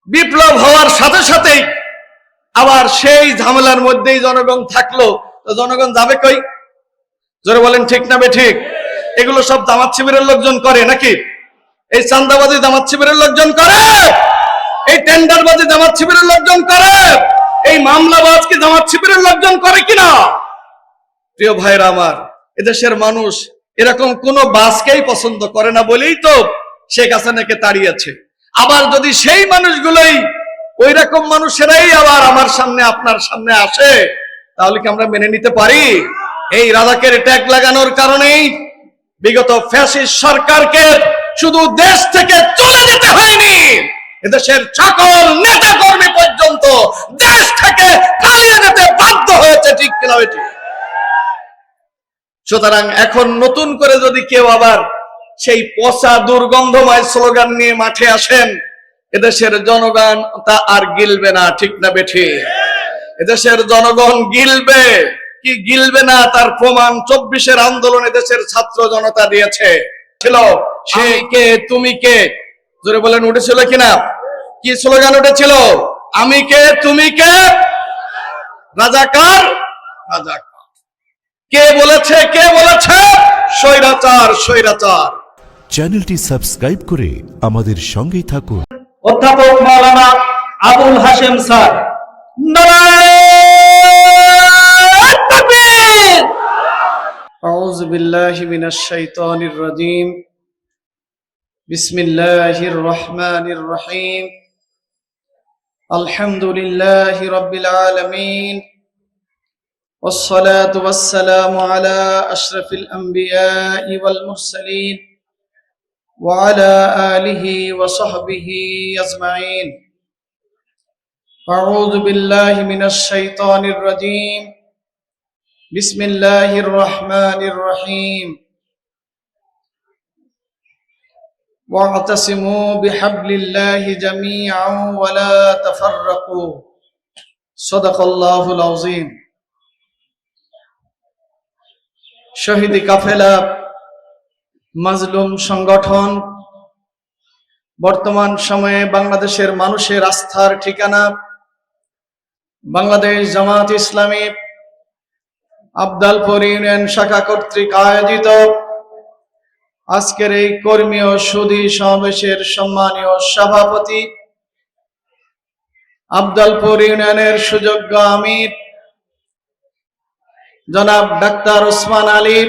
বিপ্লব হওয়ার সাথে সাথেই আবার সেই ঝামেলার মধ্যেই জনগণ থাকলো, তো জনগণ যাবে কই? জোরে বলেন ঠিক না বেঠিক? এগুলো সব জামাত শিবিরের লোকজন করে নাকি? এই চাঁদাবাজি জামাত শিবিরের লোকজন করে? এই টেন্ডারবাজি জামাত শিবিরের লোকজন করে? এই মামলাবাজ কি জামাত শিবিরের লোকজন করে কিনা? প্রিয় ভাইরা আমার, এদেশের মানুষ এরকম কোন বাসকেই পছন্দ করে না বলেই তো শেখ হাসিনাকে তাড়িয়েছে। আবার যদি সেই মানুষগুলোই ওই রকম মানুষেরাই আবার আমার সামনে আপনার সামনে আসে, তাহলে কি আমরা মেনে নিতে পারি? এই রাজাকের ট্যাগ লাগানোর কারণেই বিগত ফ্যাসিস্ট সরকারকে শুধু দেশ থেকে চলে যেতে হয়নি, এদেশের সকল নেতা কর্মী পর্যন্ত দেশ থেকে পালিয়ে যেতে বাধ্য হয়েছে। ঠিক কিনা? ঠিক। সুতরাং এখন নতুন করে যদি কেউ আবার সেই পচা দুর্গন্ধময় স্লোগান নিয়ে মাঠে আসেন, এদেশের জনগণ তা আর গিলবে না। ঠিক না বেঠিক? এদেশের জনগণ গিলবে কি গিলবে না তার প্রমাণ 24-এর আন্দোলনে দেশের ছাত্র জনতা দিয়েছে। ছিল সে কে তুমি কে, জোরে বলেন, উঠেছিল কিনা? কি স্লোগান উঠেছিল? আমি কে তুমি কে, রাজাকার রাজাকার। কে বলেছে? কে বলেছে? স্বৈরাচার স্বৈরাচার। চ্যানেলটি সাবস্ক্রাইব করে আমাদের সঙ্গেই থাকুন। অধ্যাপক মাওলানা আবুল হাশেম স্যার, নারায়ে তাকবীর। আউযু বিল্লাহি মিনাশ শাইতানির রাজীম। বিসমিল্লাহির রহমানির রহিম। আলহামদুলিল্লাহি রাব্বিল আলামিন। والصلاة والسلام على أشرف الأنبياء والمرسلين وعلى آله وصحبه أجمعين. أعوذ بالله من الشيطان الرجيم. بسم الله الرحمن الرحيم. واعتصموا بحبل الله جميعا ولا تفرقوا. صدق الله العظيم. শহীদ কাফেলা মাজলুম সংগঠন বর্তমান সময়ে বাংলাদেশের মানুষের আস্থার ঠিকানা। বাংলাদেশ জামাত ইসলামী আবদালপুর ইউনিয়ন শাখা কর্তৃক আয়োজিত আজকের এই কর্মী ও সুধী সমাবেশের সম্মানীয় সভাপতি, আবদালপুর ইউনিয়নের সুযোগ্য আমির জনাব ডাক্তার ওসমান আলী,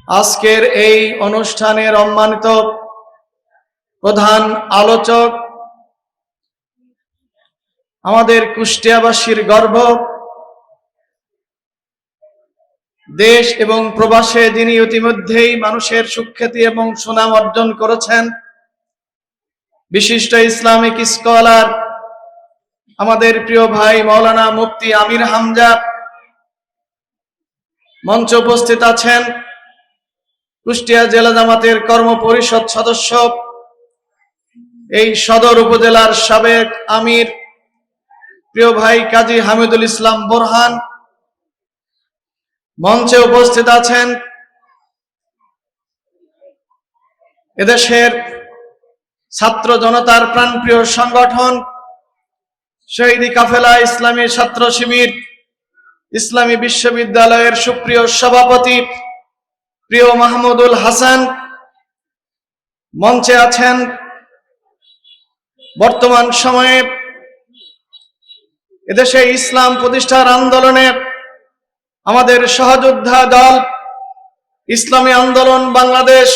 আজকের এই অনুষ্ঠানের সম্মানিত প্রধান আলোচক, আমাদের কুষ্টিয়াবাসীর গর্ব, দেশ এবং প্রবাসে যিনি ইতিমধ্যেই মানুষের সুখ্যাতি এবং সুনাম অর্জন করেছেন, বিশিষ্ট ইসলামিক স্কলার আমাদের প্রিয় ভাই মাওলানা মুফতি আমির হামজা, মঞ্চে উপস্থিত আছেন কুষ্টিয়া জেলা জামাতের কর্ম পরিষদ সদস্য, এই সদর উপজেলার সাবেক আমির প্রিয় ভাই কাজী হামিদুল ইসলাম বোরহান, মঞ্চে উপস্থিত আছেন এদেশের ছাত্র জনতার প্রাণপ্রিয় সংগঠন শহীদ কাফেলা ইসলামী ছাত্র শিবির ইসলামী বিশ্ববিদ্যালয়ের সুপ্রিয় সভাপতি প্রিয় মাহমুদুল হাসান, মঞ্চে আছেন বর্তমান সময়ে এদেশে ইসলাম প্রতিষ্ঠার আন্দোলনে আমাদের সহযোদ্ধা দল ইসলামী আন্দোলন বাংলাদেশ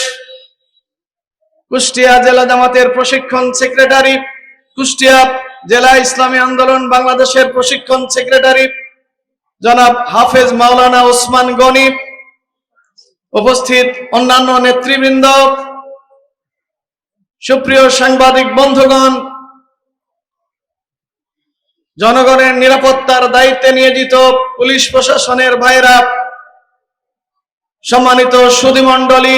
কুষ্টিয়া জেলা জামাতের প্রশিক্ষণ সেক্রেটারি, কুষ্টিয়া জেলা ইসলামী আন্দোলন বাংলাদেশের প্রশিক্ষণ সেক্রেটারি জনাব হাফেজ মাওলানা ওসমান গনি, উপস্থিত অন্যান্য নেতৃবৃন্দ, সুপ্রিয় সাংবাদিক বন্ধুগণ, জনগণের নিরাপত্তার দায়িত্বে নিয়োজিত পুলিশ প্রশাসনের ভাইরা, সম্মানিত সুধীমণ্ডলী,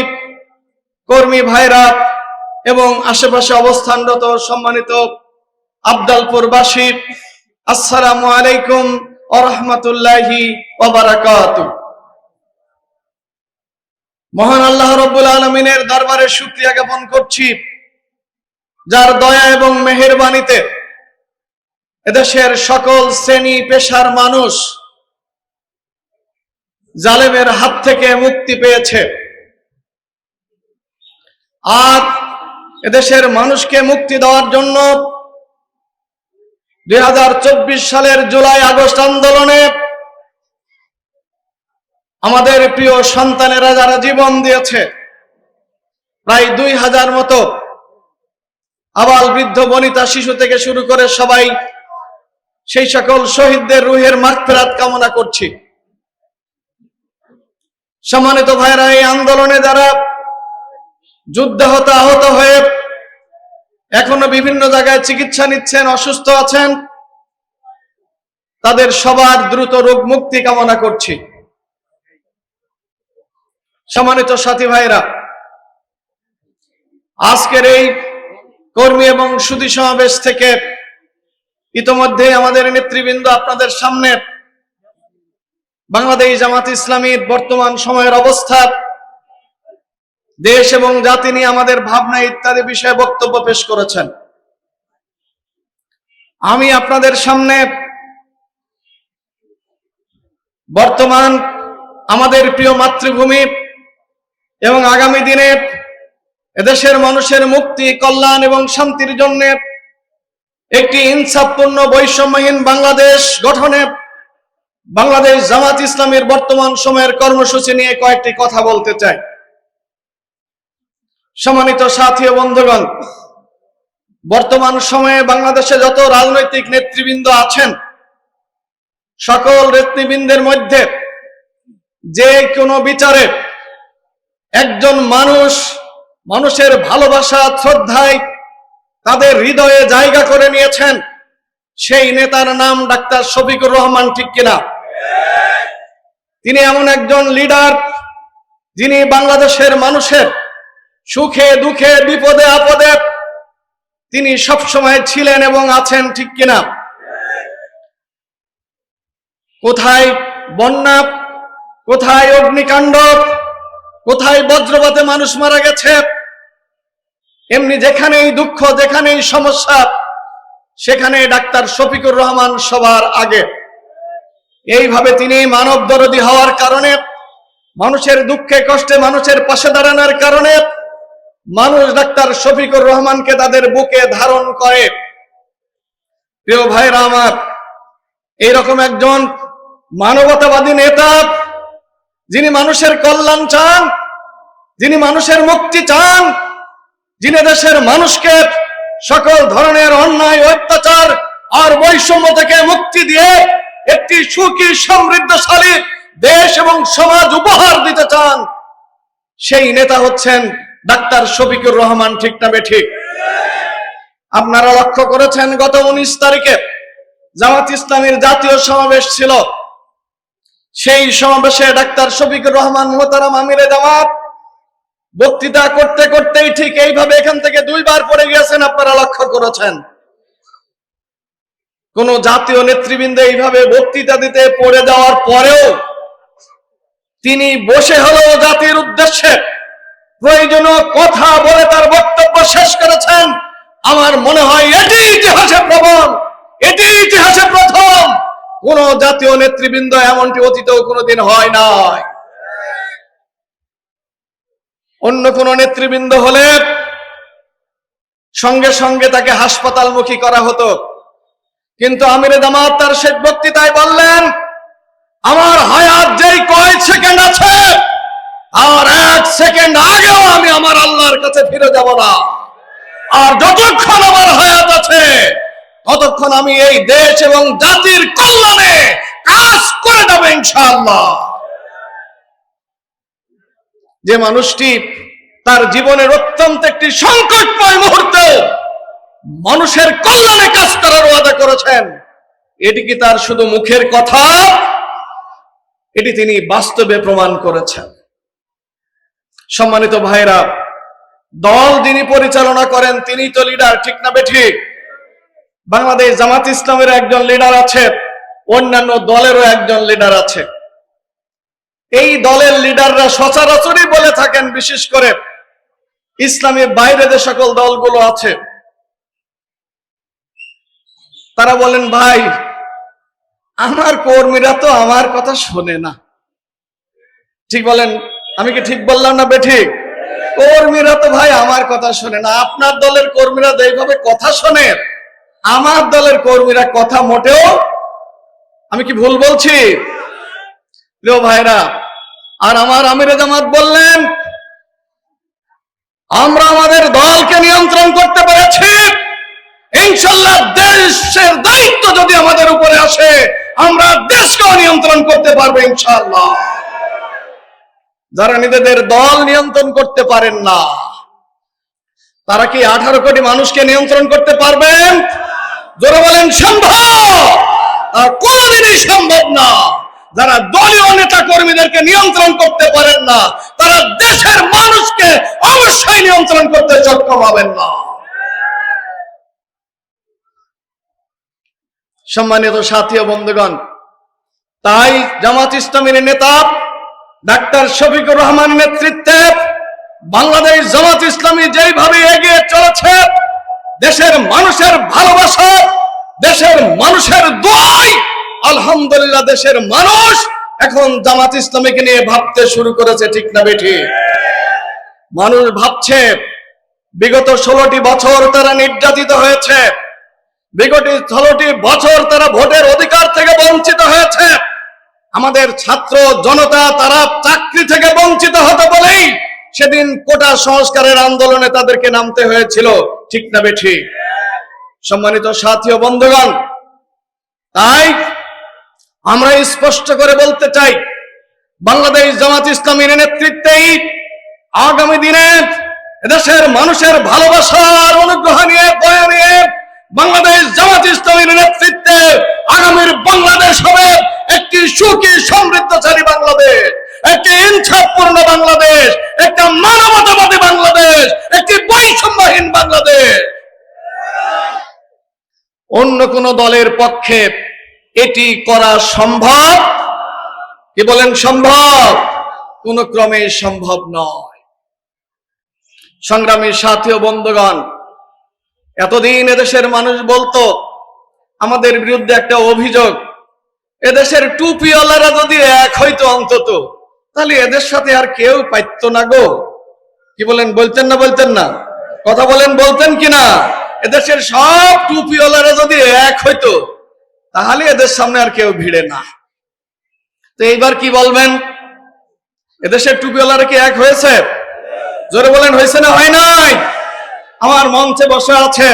কর্মী ভাইরা এবং আশেপাশে অবস্থানরত সম্মানিত আবদালপুরবাসী, আসসালামু আলাইকুম ওয়া রাহমাতুল্লাহি ওয়া বারাকাতুহু। মহান আল্লাহ রাব্বুল আলামিনের দরবারে শুকরিয়া জ্ঞাপন করছি যার দয়া এবং মেহেরবানিতে এদেশের সকল শ্রেণী পেশার মানুষ জালেমের হাত থেকে মুক্তি পেয়েছে। আর এদেশের মানুষকে মুক্তি দেওয়ার জন্য 2024 সালের জুলাই আগস্ট আন্দোলনে আমাদের প্রিয় সন্তানেরা যারা জীবন দিয়েছে, প্রায় 2000 মতো আবাল বৃদ্ধ বনিতা শিশু থেকে শুরু করে সবাই, সেই সকল শহীদদের রুহের মাগফিরাত কামনা করছি। সম্মানিত ভাইরা, এই আন্দোলনে যারা যুদ্ধাহত আহত হয়ে এখনো বিভিন্ন জায়গায় চিকিৎসা নিচ্ছেন, অসুস্থ আছেন, তাদের সবার দ্রুত রোগ মুক্তি কামনা করছি। সম্মানিত সাথী ভাইরা, আজকের এই কর্মী এবং সুধী সমাবেশ থেকে ইতোমধ্যে আমাদের নেতৃবৃন্দ আপনাদের সামনে বাংলাদেশ জামাত ইসলামীর বর্তমান সময়ের অবস্থা, দেশ এবং জাতি নিয়ে আমাদের ভাবনা ইত্যাদি বিষয়ে বক্তব্য পেশ করেছেন। আমি আপনাদের সামনে বর্তমান আমাদের প্রিয় মাতৃভূমি এবং আগামী দিনে এদেশের মানুষের মুক্তি, কল্যাণ এবং শান্তির জন্য একটি ইনসাফপূর্ণ বৈষম্যহীন বাংলাদেশ গঠনে বাংলাদেশ জামাত ইসলামীর বর্তমান সময়ের কর্মসূচি নিয়ে কয়েকটি কথা বলতে চাই। সম্মানিত সাথী ও বন্ধুগণ, বর্তমান সময়ে বাংলাদেশে যত রাজনৈতিক নেতৃবৃন্দ আছেন, সকল নেতৃবৃন্দের মধ্যে যে কোনো বিচারে একজন মানুষের ভালোবাসা, শ্রদ্ধায় তাদের হৃদয়ে জায়গা করে নিয়েছেন, সেই নেতার নাম ডাক্তার শফিকুর রহমান, ঠিক কিনা? তিনি এমন একজন লিডার যিনি বাংলাদেশের মানুষের সুখে দুঃখে বিপদে আপদে তিনি সবসময় ছিলেন এবং আছেন, ঠিক কিনা? কোথায় বন্যা, কোথায় অগ্নিকাণ্ড, কোথায় বজ্রপাতে মানুষ মারা গেছে, এমনি যেখানেই দুঃখ, যেখানেই সমস্যা, সেখানে ডাক্তার শফিকুর রহমান সবার আগে। এইভাবে তিনি মানব দরদী হওয়ার কারণে, মানুষের দুঃখে কষ্টে মানুষের পাশে দাঁড়ানোর কারণে মানুষ ডাক্তার শফিকুর রহমানকে তাদের বুকে ধারণ করে। প্রিয় ভাইরা আমার, এইরকম একজন মানবতাবাদী নেতা, যিনি মানুষের কল্যাণ চান, যিনি মানুষের মুক্তি চান, যিনি দেশের মানুষকে সকল ধরনের অন্যায়, অত্যাচার আর বৈষম্য থেকে মুক্তি দিয়ে একটি সুখী সমৃদ্ধশালী দেশ এবং সমাজ উপহার দিতে চান, সেই নেতা হচ্ছেন ডাক্তার শফিকুর রহমান, ঠিক না বেঠিক? আপনারা লক্ষ্য করেছেন, গত 19 তারিখে জামাত ইসলামীর জাতীয় সমাবেশ ছিল। সেই সমাবেশে ডাক্তার শফিকুর রহমান মোহতারাম আমিরে জামাত বক্তৃতা করতে করতেই ঠিক এইভাবে এখান থেকে 2 বার পড়ে গিয়েছেন। আপনারা লক্ষ্য করেছেন, কোন জাতীয় নেতৃবৃন্দ এইভাবে বক্তৃতা দিতে পড়ে যাওয়ার পরেও তিনি বসে হলেও জাতির উদ্দেশ্যে প্রয়োজনীয় কথা বলে তার বক্তব্য শেষ করেছেন। আমার মনে হয় এটি ইতিহাসে প্রথম, এটি ইতিহাসে প্রথম। কোন জাতীয় নেতৃবৃন্দ এমনটি অতীতেও কোনোদিন হয় নাই। অন্য কোন নেতৃবৃন্দ হলে সঙ্গে সঙ্গে তাকে হাসপাতালমুখী করা হতো, কিন্তু আমিরে জামাত তার শেষ বক্তৃতায় বললেন, আমার হায়াত যেই কয় সেকেন্ড আছে, আর 1 সেকেন্ড আগেও আমি আমার আল্লাহর কাছে ফিরে যাব না। আর যতক্ষণ আমার হায়াত আছে ততক্ষণ আমি এই দেশ এবং জাতির কল্যাণে কাজ করে যাব ইনশাআল্লাহ। যে মানুষটি তার জীবনের অত্যন্ত একটি সংকটময় মুহূর্তে মানুষের কল্যাণে কাজ করার ওয়াদা করেছেন, এটি কি তার শুধু মুখের কথা? এটি তিনি বাস্তবে প্রমাণ করেছেন। সম্মানিত ভাইরা, দল যিনি পরিচালনা করেন তিনি তো লিডার, ঠিক না বেঠিক? বাংলাদেশ জামাত ইসলামের একজন লিডার আছে, অন্যান্য দলেরও একজন লিডার আছে। এই দলের লিডাররা সচরাচরই বলে থাকেন, বিশেষ করে ইসলামের বাইরে যে সকল দলগুলো আছে, তারা বলেন ভাই আমার কর্মীরা তো আমার কথা শোনে না। ঠিক বলেন, আমি কি ঠিক বললাম না বেঠিক? কর্মীরা তো ভাই আমার কথা শোনে না। আপনার দলের কর্মীরা যেভাবে কথা শোনে, আমার দলের কর্মীরা কথা মোটেও, আমি কি ভুল বলছি প্রিয় ভাইরা? আর আমার আমিরে জামাত বললেন আমরা আমাদের দলকে নিয়ন্ত্রণ করতে পেরেছি, ইনশাআল্লাহ দেশের দায়িত্ব যদি আমাদের উপরে আসে আমরা দেশকেও নিয়ন্ত্রণ করতে পারবো ইনশাআল্লাহ। যারা নিজেদের দল নিয়ন্ত্রণ করতে পারেন না তারা কি 18 কোটি মানুষকে নিয়ন্ত্রণ করতে পারবেন? জোরে বলেন সম্ভব? কোনদিনই সম্ভব না। যারা দলীয় নেতা কর্মীদেরকে নিয়ন্ত্রণ করতে পারেন না তারা দেশের মানুষকে অবশ্যই নিয়ন্ত্রণ করতে সক্ষম হবেন না। সম্মানিত সাথী ও বন্ধুগণ, তাই জামাত ইসলামীর নেতা ডাক্তার শফিকুর রহমান নেতৃত্বে বাংলাদেশ জামাত ইসলামী যেইভাবে এগিয়ে চলেছে, দেশের মানুষের ভালোবাসা, দেশের মানুষের দোয়ায় আলহামদুলিল্লাহ দেশের মানুষ এখন জামাত ইসলামীকে নিয়ে ভাবতে শুরু করেছে। ঠিক না বেঠিক? মানুষ ভাবছে বিগত 16টি বছর তারা নির্যাতিত হয়েছে, বিগত 16টি বছর তারা ভোটের অধিকার থেকে বঞ্চিত হয়েছে, আমাদের ছাত্র জনতা তারা চাকরি থেকে বঞ্চিত হতে বলেই সেদিন কোটা সংস্কারের আন্দোলনে তাদেরকে নামতে হয়েছিল। ঠিক না বেঠিক? সম্মানিত সাথী ও বন্ধুগণ, তাই আমরা স্পষ্ট করে বলতে চাই বাংলাদেশ জামাত ইসলামীর নেতৃত্বেই আগামী দিনে দেশের মানুষের ভালোবাসার অনুগ্রহ নিয়ে দয়া নিয়ে বাংলাদেশ জামাত ইসলামীর নেতৃত্বে আগামীর বাংলাদেশ হবে একটি সুখী সমৃদ্ধশালী বাংলাদেশ, একটি ইনসাফপূর্ণ বাংলাদেশ, একটা মানবতাবাদী বাংলাদেশ, একটি বৈষম্যহীন বাংলাদেশ। অন্য কোন দলের পক্ষে এটি করা সম্ভব? কি বলেন সম্ভব? কোন ক্রমে সম্ভব নয়। সংগ্রামী সাথী ও বন্ধুগণ, এতদিন এদেশের মানুষ বলতো আমাদের বিরুদ্ধে একটা অভিযোগ, এদেশের টুপিওয়ালারা যদি এক হইতো অন্তত তাহলে এদের সাথে আর কেউ পাইতো না গো। কি বলেন? বলতেন না? বলতেন না? কথা বলেন, বলতেন কিনা? এদেশের সব টুপিওয়ালারা যদি এক হইতো তাহলে এদের সামনে আর কেউ ভিড়ে না। তো এইবার কি বলবেন? এদেশের টুপিওয়ালারা কি এক হয়েছে? জোরে বলেন, হয়েছে না হয় নাই? আমার মঞ্চে বসে আছে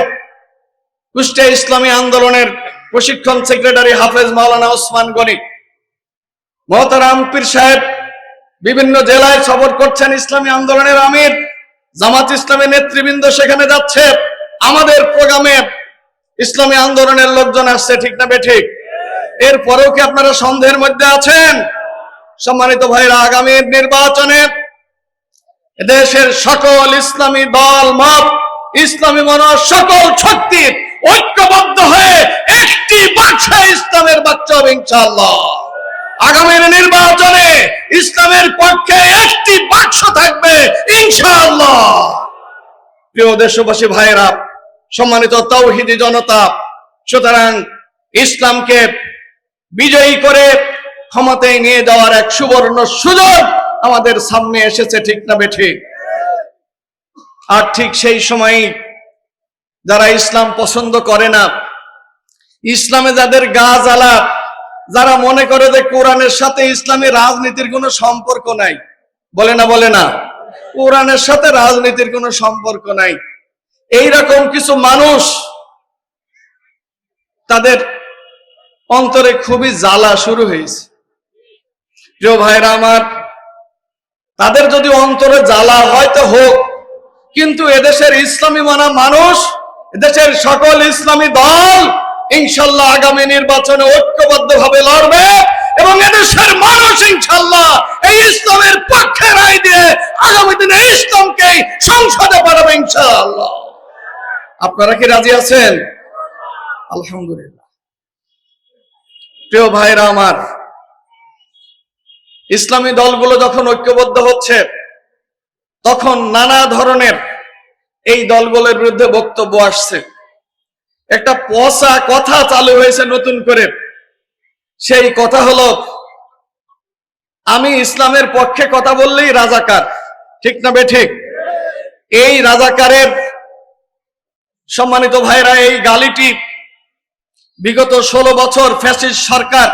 কুষ্টিয়া ইসলামী আন্দোলনের প্রশিক্ষণ সেক্রেটারি হাফেজ মাওলানা ওসমান গনি, মোহতারাম পীর সাহেব বিভিন্ন জেলায় সফর করছেন, ইসলামী আন্দোলনের আমির, জামাত ইসলামী নেতৃবৃন্দ সেখানে যাচ্ছে, আমাদের প্রোগ্রামে ইসলামী আন্দোলনের লোকজন আসছে। ঠিক না বেঠিক? এরপরেও কি আপনারা সন্দেহের মধ্যে আছেন? সম্মানিত ভাইরা, আগামী নির্বাচনে দেশের সকল ইসলামী দল মত, ইসলামী মনোজ সকল শক্তি ঐক্যবদ্ধ হয়ে একটি বাক্সে ইসলামের বাচ্চা হবে ইনশাআল্লাহ। আগামী নির্বাচনে ইসলামের পক্ষে একটি বাক্স থাকবে ইনশাআল্লাহ। প্রিয় দেশবাসী ভাইরা, সম্মানিত তাওহীদি জনতা, সুতরাং ইসলামকে বিজয়ী করে ক্ষমতায় নিয়ে যাওয়ার এক সুবর্ণ সুযোগ আমাদের সামনে এসেছে। ঠিক না বেঠিক? আর ঠিক সেই সময় যারা ইসলাম পছন্দ করে না, ইসলামে যাদের গা জ্বালা, যারা মনে করে যে কোরআনের সাথে ইসলামী রাজনীতির কোনো সম্পর্ক নাই, বলে না? বলে না? কোরআনের সাথে রাজনীতির কোনো সম্পর্ক নাই, এইরকম কিছু মানুষ তাদের অন্তরে খুবই জ্বালা শুরু হয়েছে। প্রিয় ভাইরা আমার, তাদের যদি অন্তরে জ্বালা হয় তো হোক, কিন্তু এদেশের ইসলামী মানা মানুষ, এদেশের সকল ইসলামী দল ইনশাআল্লাহ আগামী নির্বাচনে ঐক্যবদ্ধভাবে লড়বে এবং এদেশের মানুষ ইনশাআল্লাহ এই ইসলামের পক্ষে রায় দিয়ে আগামী দিনে ইসলামকে সংসদে পাঠাবে ইনশাআল্লাহ। আপনারা কি রাজি আছেন? আলহামদুলিল্লাহ। প্রিয় ভাইরা আমার, ইসলামী দলগুলো যখন ঐক্যবদ্ধ হচ্ছে তখন নানা ধরনের এই দলগুলোর বিরুদ্ধে বক্তব্য আসছে। একটা পচা কথা চালু হয়েছে নতুন করে। সেই কথা হলো, আমি ইসলামের পক্ষে কথা বললেই রাজাকার, ঠিক না বেঠিক? এই রাজাকারের সম্মানিত ভাইরা, এই গালিটি বিগত 16 বছর ফ্যাসিস্ট সরকার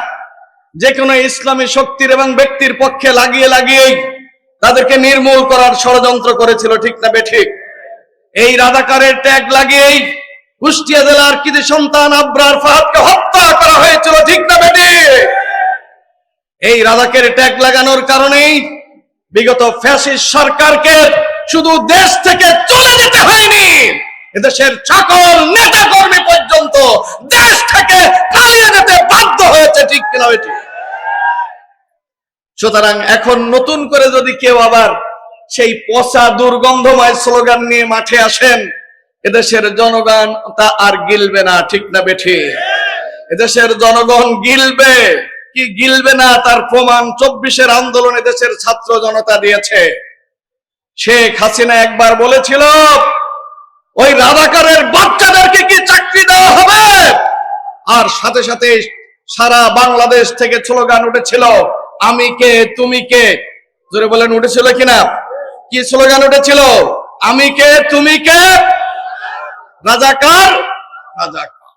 যে কোনো ইসলামী শক্তির এবং ব্যক্তির পক্ষে লাগিয়ে লাগিয়েই তাদেরকে নির্মূল করার ষড়যন্ত্র করেছিল, ঠিক না বেঠিক? এই রাজাকারের ট্যাগ লাগিয়েই কুষ্টিয়া জেলার কৃতি সন্তান আবরার ফাহাদকে হত্যা করা হয়েছিল, ঠিক না বেঠিক? এই রাজাকের ট্যাগ লাগানোর কারণেই বিগত ফ্যাসিস্ট সরকারকে শুধু দেশ থেকে চলে যেতে হয়নি, এদেশের সকল নেতা কর্মী পর্যন্ত দেশ থেকে পালিয়ে যেতে বাধ্য হয়েছে, ঠিক কিনা বেঠিক? সুতরাং এখন নতুন করে যদি কেউ আবার সেই পচা দুর্গন্ধময় স্লোগান নিয়ে মাঠে আসেন, এদেশের জনগণ তা আর গিলবে না, ঠিক না বেঠিক? এদেশের জনগণ গিলবে কি গিলবে না তার প্রমাণ 24-এর আন্দোলনে দেশের ছাত্র জনতা দিয়েছে। শেখ হাসিনা একবার বলেছিল, ওই রাজাকারের বাচ্চাদেরকে কি চাকরি দেওয়া হবে? আর সাথে সাথে সারা বাংলাদেশ থেকে স্লোগান উঠেছিল, আমি কে তুমি কে। জোরে বলেন, উঠেছিল কিনা? কি স্লোগান উঠেছিল? আমি কে তুমি কে, রাজাকার রাজাকার।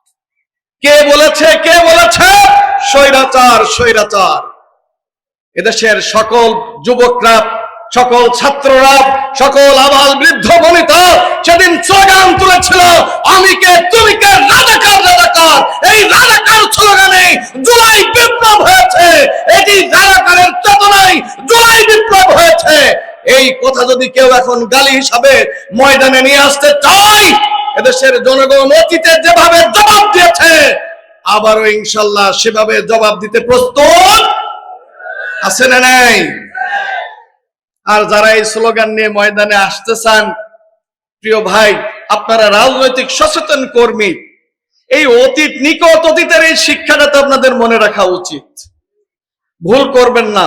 কে বলেছে? কে বলেছে? স্বৈরাচার স্বৈরাচার। এদেশের সকল যুবকরা, সকল ছাত্ররা, সকল আবাল বৃদ্ধ বনিতা সেদিন স্লোগান তুলেছিল, আমি কে তুমি কে, রাজাকার রাজাকার। এই রাজাকার স্লোগানে জুলাই বিপ্লব হয়েছে, এটি রাজাকারের চেতনায় জুলাই বিপ্লব হয়েছে। এই কথা যদি কেউ এখন গালি হিসাবে ময়দানে নিয়ে আসতে চায়, এদেশের জনগণ অতীতে যেভাবে জবাব দিয়েছে আবারও ইনশাল্লাহ সেভাবে জবাব দিতে প্রস্তুত আছে না নাই? আর যারা এই স্লোগান নিয়ে ময়দানে আসতে চান, প্রিয় ভাই, আপনারা রাজনৈতিক সচেতন কর্মী, এই অতীত, নিকট অতীতের এই শিক্ষাটা তো আপনাদের মনে রাখা উচিত। ভুল করবেন না।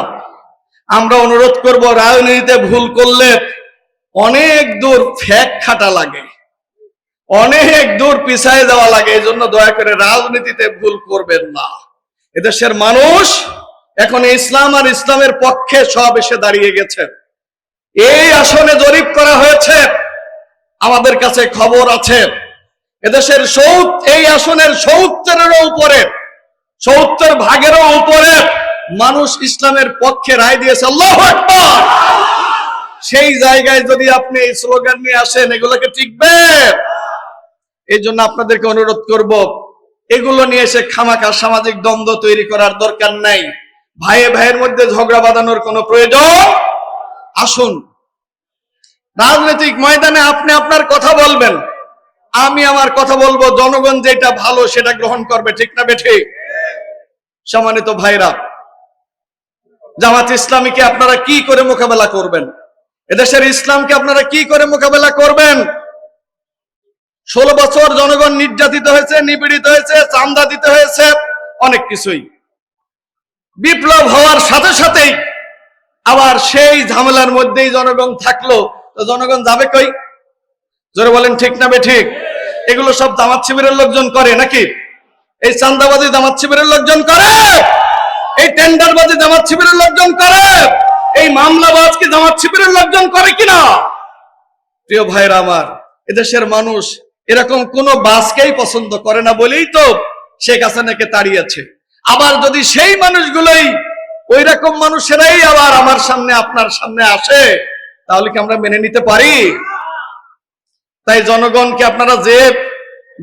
আমরা অনুরোধ করব, রাজনীতিতে ভুল করলে অনেক দূর ফ্যাক খাটা লাগে, অনেক দূর পিছায় যাওয়া লাগে। এই জন্য দয়া করে রাজনীতিতে ভুল করবেন না। এদেশের মানুষ এখন ইসলাম আর ইসলামের পক্ষে সব এসে দাঁড়িয়ে গেছে। এই আসনে জরিপ করা হয়েছে, আমাদের কাছে খবর আছে, এদেশের এই আসনের 70-এরও উপরে, 70% উপরে মানুষ ইসলামের পক্ষে রায় দিয়েছে। আল্লাহু আকবার। সেই জায়গায় যদি আপনি এই স্লোগান নিয়ে আসেন, এগুলোকে টিকবে? এই জন্য আপনাদেরকে অনুরোধ করব, এগুলো নিয়ে এসে খামাখা সামাজিক দ্বন্দ্ব তৈরি করার দরকার নাই। ভাইয়ে ভাইয়ের মধ্যে ঝগড়া বাঁধানোর কোনো প্রয়োজন। আসুন রাজনৈতিক ময়দানে আপনি আপনার কথা বলবেন, আমি আমার কথা বলবো, জনগণ যেটা ভালো সেটা গ্রহণ করবে, ঠিক না বেঠিক? সম্মানিত ভাইরা, জামাত ইসলামীকে আপনারা কি করে মোকাবেলা করবেন? এদেশের ইসলামকে আপনারা কি করে মোকাবেলা করবেন? 16 বছর জনগণ নির্যাতিত হয়েছে, নিপীড়িত হয়েছে, চাঁদা দিতে হয়েছে, অনেক কিছুই। বিপ্লব হওয়ার সাথে সাথেই আবার সেই ঝামেলার মধ্যেই জনগণ থাকলো, তো জনগণ যাবে কই? জোরে বলেন, ঠিক না বেঠিক? এগুলো সব জামাত শিবিরের লোকজন করে নাকি? এই চাঁদাবাজি জামাত শিবিরের লোকজন করে? এই টেন্ডারবাজি জামাত শিবিরের লোকজন করে? এই মামলাবাজ কি জামাত শিবিরের লোকজন করে কিনা? প্রিয় ভাইরা আমার, এদেশের মানুষ এরকম কোন বাসকেই পছন্দ করে না বলেই তো শেখ হাসিনাকে তাড়িয়েছে। আবার যদি সেই মানুষগুলোই, ওই রকম মানুষেরাই আবার আমার সামনে, আপনার সামনে আসে, তাহলে কি আমরা মেনে নিতে পারি? তাই জনগণকে আপনারা যে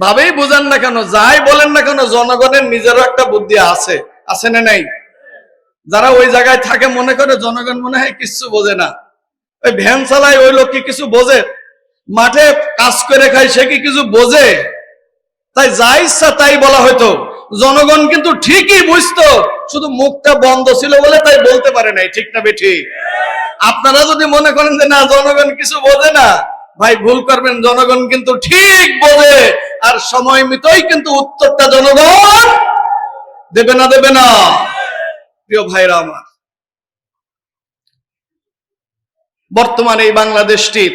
ভাবেই বুঝান না কেন, যাই বলেন না কেন, জনগণের নিজেরও একটা বুদ্ধি আছে, আছে না নাই? যারা ওই জায়গায় থাকে মনে করে জনগণ মনে হয় কিছু বোঝে না, ওই ভ্যান চালায় ওই লোক কি কিছু বোঝে? মাঠে কাজ করে খায় সে কি কিছু বোঝে? তাই যা ইচ্ছা তাই বলা হয়তো, জনগণ কিন্তু ঠিকই বুঝতো, শুধু মুখটা বন্ধ ছিল বলে তাই বলতে পারে নাই, ঠিক না বেঠিক? আপনারা যদি মনে করেন যে না জনগণ কিছু বোঝে না, ভাই ভুল করবেন। জনগণ কিন্তু ঠিক বোঝে, আর সময় মতোই কিন্তু উত্তরটা জনগণ দেবে না, দেবে না। প্রিয় ভাইরা আমার, বর্তমানে এই বাংলাদেশটি,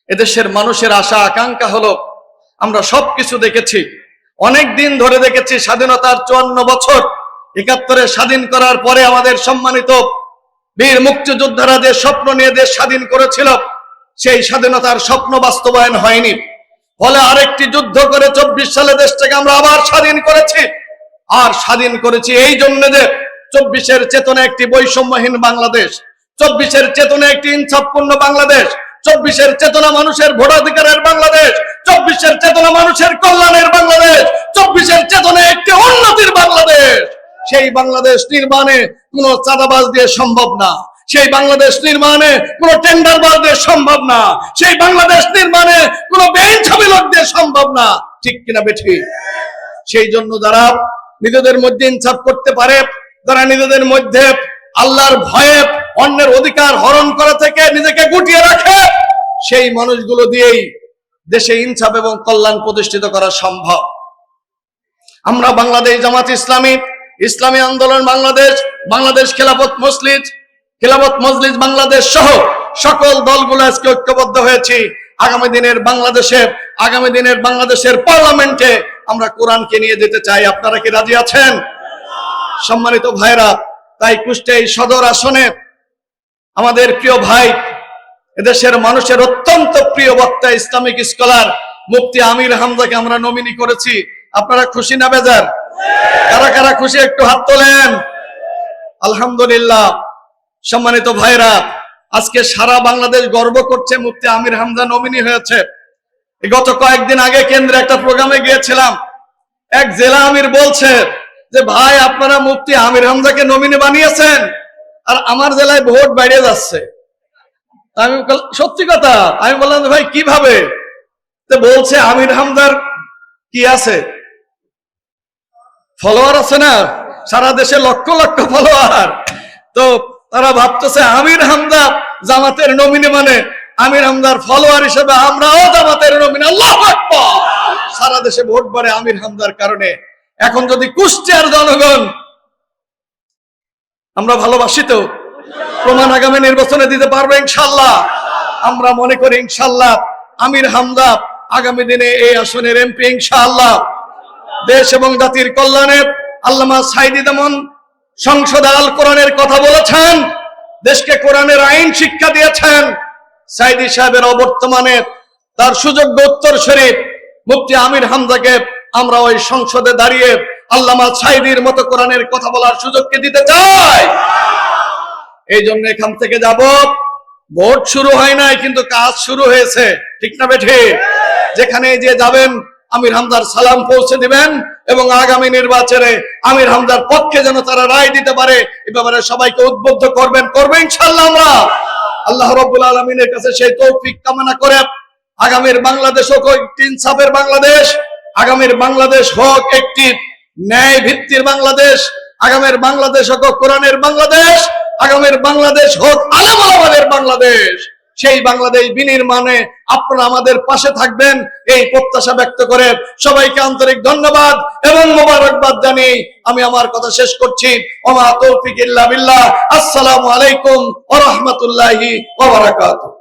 এদেশের মানুষের আশা আকাঙ্ক্ষা হলো আমরা সবকিছু দেখেছি, অনেক দিন ধরে দেখেছি। স্বাধীনতার 54 বছর, 71-এ স্বাধীন করার পরে আমাদের সম্মানিত বীর মুক্তিযোদ্ধারা যে স্বপ্ন নিয়ে দেশ স্বাধীন করেছিল, সেই স্বাধীনতার স্বপ্ন বাস্তবায়ন হয়নি। ফলে আরেকটি যুদ্ধ করে 24 সালে দেশটাকে আমরা আবার স্বাধীন করেছি। আর স্বাধীন করেছি এই জন্য যে 24-এর চেতনা একটি বৈষম্যহীন বাংলাদেশ, 24-এর চেতনা একটি ইনসাফপূর্ণ বাংলাদেশ, 24-এর চেতনা মানুষের ভোটাধিকারের বাংলাদেশ, 24-এর চেতনা মানুষের কল্যাণের বাংলাদেশ, 24-এর চেতনা একটি উন্নতির বাংলাদেশ। সেই বাংলাদেশ নির্মাণে কোনো চাঁদাবাজ দিয়ে সম্ভব না, সেই বাংলাদেশ নির্মাণে কোনো টেন্ডারবাজ দিয়ে সম্ভব না, সেই বাংলাদেশ নির্মাণে কোনো বেইনসাফি লোক দিয়ে সম্ভব না। ঠিক কিনা বেঠিক? সেই জন্য যারা নিজেদের মধ্যে ইনসাফ করতে পারে, যারা নিজেদের মধ্যে আল্লাহর ভয়ে অন্যের অধিকার হরণ করা থেকে নিজেকে গুটিয়ে রাখে, সেই মানুষগুলো দিয়েই দেশে ইনসাফ এবং কল্যাণ প্রতিষ্ঠিত করা সম্ভব। আমরা বাংলাদেশ জামাত ইসলামী, ইসলামী আন্দোলন বাংলাদেশ, বাংলাদেশ খেলাফত মজলিস বাংলাদেশ সহ সকল দলগুলো আজকে ঐক্যবদ্ধ হয়েছি। আগামী দিনের বাংলাদেশের পার্লামেন্টে আমরা কোরআনকে নিয়ে যেতে চাই। আপনারা কি রাজি আছেন? সম্মানিত ভাইরা, তাই কুষ্টিয়া এই সদর আসনে আমাদের প্রিয় ভাই, এদেশের মানুষের অত্যন্ত প্রিয় বক্তা, ইসলামিক স্কলার মুফতি আমির হামজাকে আমরা নমিনি করেছি। আপনারা খুশি না বেজার? কারা কারা খুশি একটু হাত তোলেন। আলহামদুলিল্লাহ। সম্মানিত ভাইরা, আজকে সারা বাংলাদেশ গর্ব করছে মুফতি আমির হামজা নমিনি হয়েছে। গত কয়েকদিন আগে কেন্দ্রে একটা প্রোগ্রামে গিয়েছিলাম, এক জেলা আমির বলছে যে ভাই আপনারা মুফতি আমির হামজাকে নমিনি বানিয়েছেন আর আমার জেলায় ভোট বাইরে যাচ্ছে। আমি সত্যি কথা, আমি বললাম ভাই কিভাবে? তো বলছে আমির হামজার কি আছে, ফলোয়ার আছে না, সারা দেশে লক্ষ লক্ষ ফলোয়ার। তো তারা ভাবতেছে আমির হামজা জামাতের নমিনি, মানে আমির হামজার ফলোয়ার হিসেবে আমরাও জামাতের নমিনি। আল্লাহু আকবার। সারা দেশে ভোট বাড়ে আমির হামজার কারণে। এখন যদি কুষ্টিয়ার জনগণ, আমরা ভালোবাসি তো, প্রমাণ আগামী নির্বাচনে দিতে পারবো ইনশাল্লাহ। আমরা মনে করি ইনশাল্লাহ আমির হামজা আগামী দিনে এই আসনের এমপি ইনশাআল্লাহ। দেশ এবং জাতির কল্যাণে আল্লামা সাইদি যেমন সংসদে আল কোরআনের কথা বলেছেন, দেশকে কোরআনের আইন শিক্ষা দিয়েছেন, সাইদি সাহেবের অবর্তমানে তার সুযোগ্য উত্তরসূরি মুফতি আমির হামজাকে আমরা ওই সংসদে দাঁড়িয়ে আল্লামা সাইদির মতো কোরআনের কথা বলার সুযোগকে দিতে চাই। এই জন্য এখান থেকে যাব। ভোট শুরু হয় নাই, কিন্তু কাজ শুরু হয়েছে। ঠিক না বেঠি? যেখানে যে যাবেন আমির হামজার সালাম পৌঁছে দিবেন এবং আগামী নির্বাচনে আমির হামজার পক্ষে যেন তারা রায় দিতে পারে এ ব্যাপারে সবাইকে উদ্বুদ্ধ করবেন ইনশাআল্লাহ। আমরা আল্লাহ রাব্বুল আলামিনের কাছে সেই তৌফিক কামনা করে আগামীর বাংলাদেশ হোক একটি ইনসাফের বাংলাদেশ, আগামীর বাংলাদেশ হোক একটি ন্যায় ভিত্তির বাংলাদেশ, আগামীর বাংলাদেশ হোক কোরআনের বাংলাদেশ, আগামীর বাংলাদেশ হোক আলেম ওলামাদের বাংলাদেশ। সেই বাংলাদেশ বিনির্মাণে আপনারা আমাদের পাশে থাকবেন এই প্রত্যাশা ব্যক্ত করে সবাইকে আন্তরিক ধন্যবাদ এবং মোবারকবাদ জানিয়ে আমি আমার কথা শেষ করছি। ওমা তৌফিক ইল্লা বিল্লাহ। আসসালামু আলাইকুম ওয়া রাহমাতুল্লাহি ওয়া বারাকাতুহু।